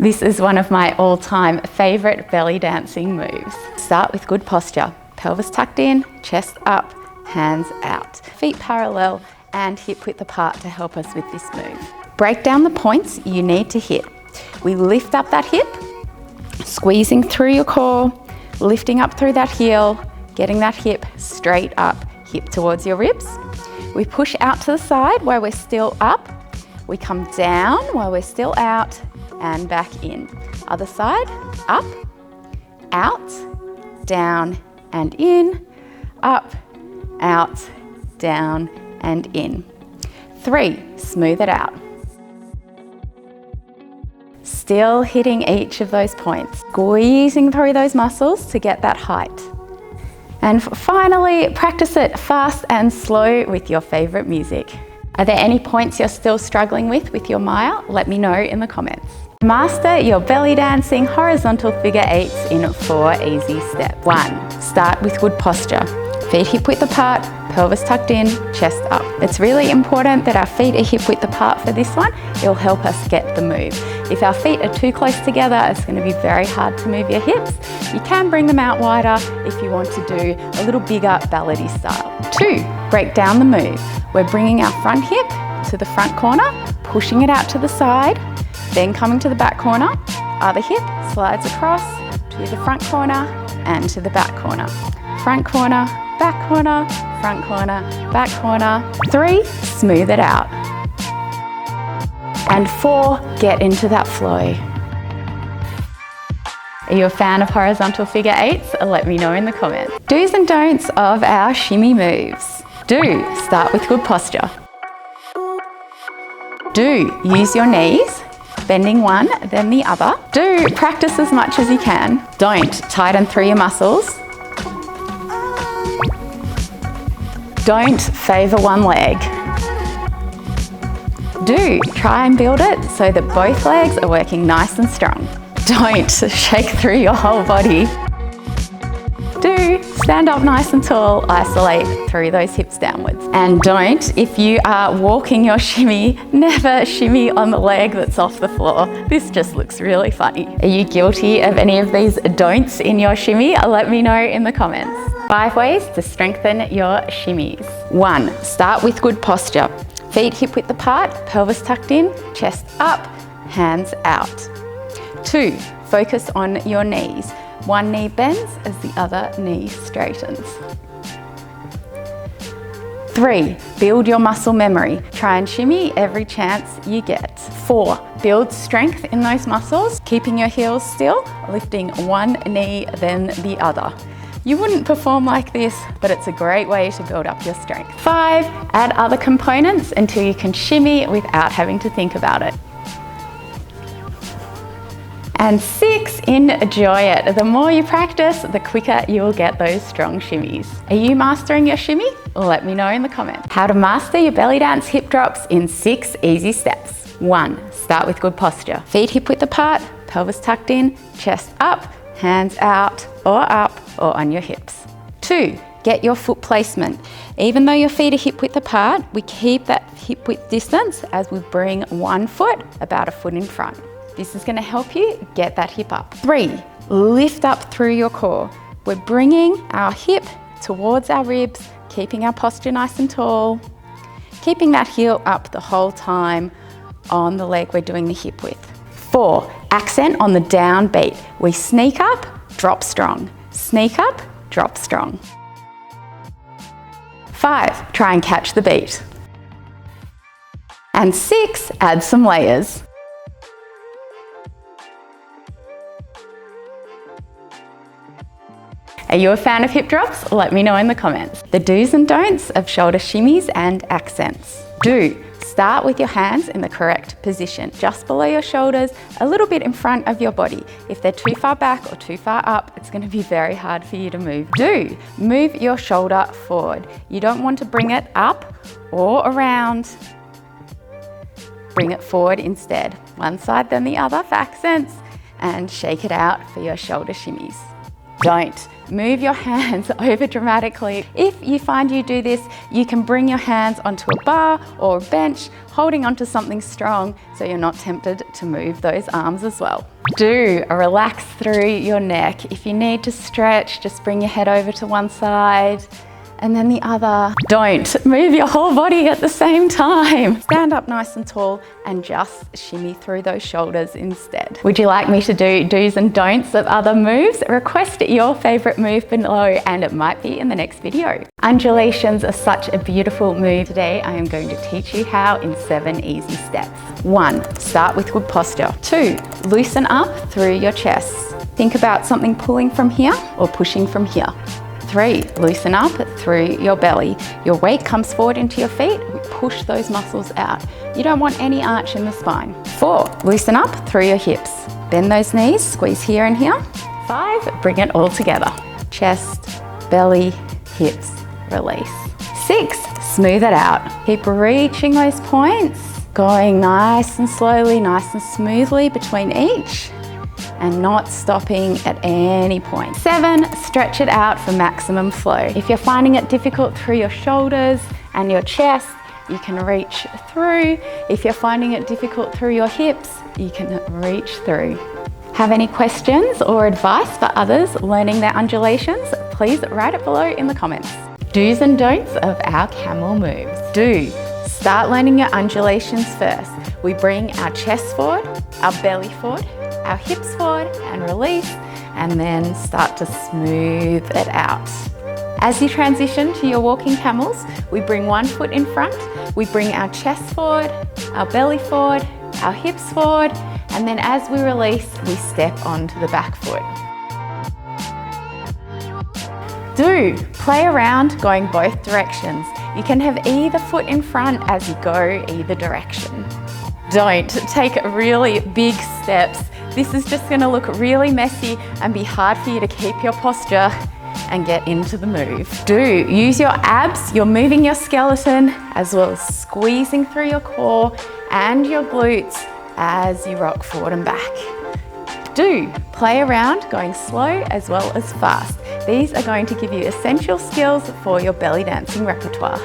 This is one of my all-time favorite belly dancing moves. Start with good posture. Pelvis tucked in, chest up, hands out. Feet parallel and hip width apart to help us with this move. Break down the points you need to hit. We lift up that hip, squeezing through your core, lifting up through that heel, getting that hip straight up, hip towards your ribs. We push out to the side while we're still up. We come down while we're still out and back in. Other side, up, out, down and in, up, out, down and in. 3, smooth it out. Still hitting each of those points, squeezing through those muscles to get that height. And finally, practice it fast and slow with your favorite music. Are there any points you're still struggling with your Maya? Let me know in the comments. Master your belly dancing horizontal figure 8s in 4 easy steps. 1, start with good posture. Feet hip width apart, pelvis tucked in, chest up. It's really important that our feet are hip width apart for this one. It'll help us get the move. If our feet are too close together, it's going to be very hard to move your hips. You can bring them out wider if you want to do a little bigger ballet style. 2, break down the move. We're bringing our front hip to the front corner, pushing it out to the side, then coming to the back corner. Other hip slides across to the front corner and to the back corner. Front corner, back corner, front corner, back corner. 3, smooth it out. And 4, get into that flow. Are you a fan of horizontal figure 8s? Let me know in the comments. Do's and don'ts of our shimmy moves. Do, start with good posture. Do, use your knees, bending one, then the other. Do, practice as much as you can. Don't, tighten through your muscles. Don't favour one leg. Do, try and build it so that both legs are working nice and strong. Don't shake through your whole body. Do, stand up nice and tall, isolate through those hips downwards. And don't, if you are walking your shimmy, never shimmy on the leg that's off the floor. This just looks really funny. Are you guilty of any of these don'ts in your shimmy? Let me know in the comments. 5 ways to strengthen your shimmies. 1, start with good posture. Feet hip width apart, pelvis tucked in, chest up, hands out. 2, focus on your knees. One knee bends as the other knee straightens. 3, build your muscle memory. Try and shimmy every chance you get. 4, build strength in those muscles, keeping your heels still, lifting one knee then the other. You wouldn't perform like this, but it's a great way to build up your strength. 5, add other components until you can shimmy without having to think about it. And 6, enjoy it. The more you practice, the quicker you will get those strong shimmies. Are you mastering your shimmy? Let me know in the comments. How to master your belly dance hip drops in 6 easy steps. 1, start with good posture. Feet hip width apart, pelvis tucked in, chest up, hands out or on your hips. 2, get your foot placement. Even though your feet are hip width apart, we keep that hip width distance as we bring one foot about a foot in front. This is going to help you get that hip up. 3, lift up through your core. We're bringing our hip towards our ribs, keeping our posture nice and tall, keeping that heel up the whole time on the leg we're doing the hip with. 4, accent on the down beat. We sneak up, drop strong. Sneak up, drop strong. 5, try and catch the beat. And 6, add some layers. Are you a fan of hip drops? Let me know in the comments. The do's and don'ts of shoulder shimmies and accents. Do, start with your hands in the correct position, just below your shoulders, a little bit in front of your body. If they're too far back or too far up, it's going to be very hard for you to move. Do, move your shoulder forward. You don't want to bring it up or around. Bring it forward instead. One side then the other for accents, and shake it out for your shoulder shimmies. Don't move your hands over dramatically. If you find you do this, you can bring your hands onto a bar or a bench, holding onto something strong so you're not tempted to move those arms as well. Do relax through your neck. If you need to stretch, just bring your head over to one side and then the other. Don't move your whole body at the same time. Stand up nice and tall and just shimmy through those shoulders instead. Would you like me to do do's and don'ts of other moves? Request your favorite move below and it might be in the next video. Undulations are such a beautiful move. Today I am going to teach you how in 7 easy steps. 1. Start with good posture. 2. Loosen up through your chest. Think about something pulling from here or pushing from here. 3. Loosen up through your belly. Your weight comes forward into your feet, push those muscles out. You don't want any arch in the spine. 4. Loosen up through your hips. Bend those knees, squeeze here and here. 5. Bring it all together. Chest, belly, hips, release. 6. Smooth it out. Keep reaching those points, going nice and slowly, nice and smoothly between each, and not stopping at any point. 7, stretch it out for maximum flow. If you're finding it difficult through your shoulders and your chest, you can reach through. If you're finding it difficult through your hips, you can reach through. Have any questions or advice for others learning their undulations? Please write it below in the comments. Do's and don'ts of our camel moves. Do. Start learning your undulations first. We bring our chest forward, our belly forward, our hips forward and release, and then start to smooth it out. As you transition to your walking camels, we bring one foot in front, we bring our chest forward, our belly forward, our hips forward, and then as we release, we step onto the back foot. Do play around going both directions. You can have either foot in front as you go either direction. Don't take really big steps. This is just going to look really messy and be hard for you to keep your posture and get into the move. Do use your abs. You're moving your skeleton as well as squeezing through your core and your glutes as you rock forward and back. Do play around going slow as well as fast. These are going to give you essential skills for your belly dancing repertoire.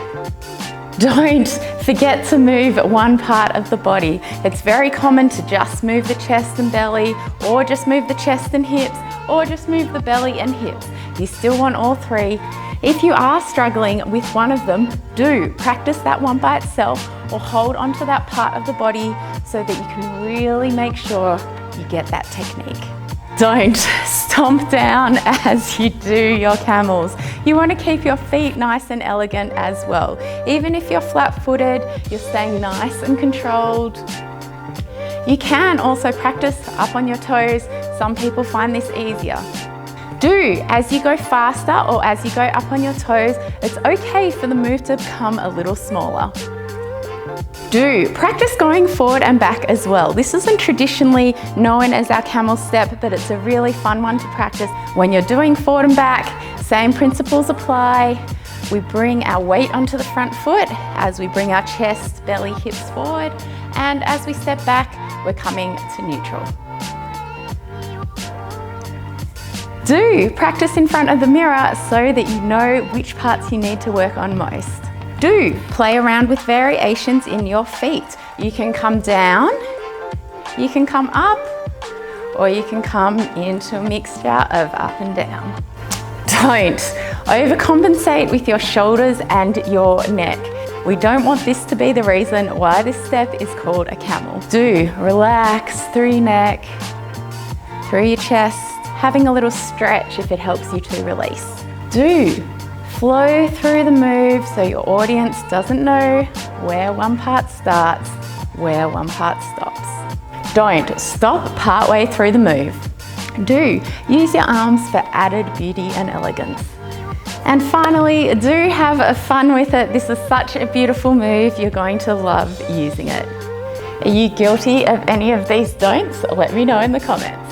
Don't forget to move one part of the body. It's very common to just move the chest and belly, or just move the chest and hips, or just move the belly and hips. You still want all three. If you are struggling with one of them, do practice that one by itself or hold onto that part of the body so that you can really make sure you get that technique. Don't stomp down as you do your camels. You want to keep your feet nice and elegant as well. Even if you're flat-footed, you're staying nice and controlled. You can also practice up on your toes. Some people find this easier. Do, as you go faster or as you go up on your toes, it's okay for the move to become a little smaller. Do practice going forward and back as well. This isn't traditionally known as our camel step, but it's a really fun one to practice. When you're doing forward and back, same principles apply. We bring our weight onto the front foot as we bring our chest, belly, hips forward, and as we step back, we're coming to neutral. Do practice in front of the mirror so that you know which parts you need to work on most. Do play around with variations in your feet. You can come down, you can come up, or you can come into a mixture of up and down. Don't overcompensate with your shoulders and your neck. We don't want this to be the reason why this step is called a camel. Do relax through your neck, through your chest, having a little stretch if it helps you to release. Do flow through the move so your audience doesn't know where one part starts, where one part stops. Don't stop partway through the move. Do use your arms for added beauty and elegance. And finally, do have fun with it. This is such a beautiful move. You're going to love using it. Are you guilty of any of these don'ts? Let me know in the comments.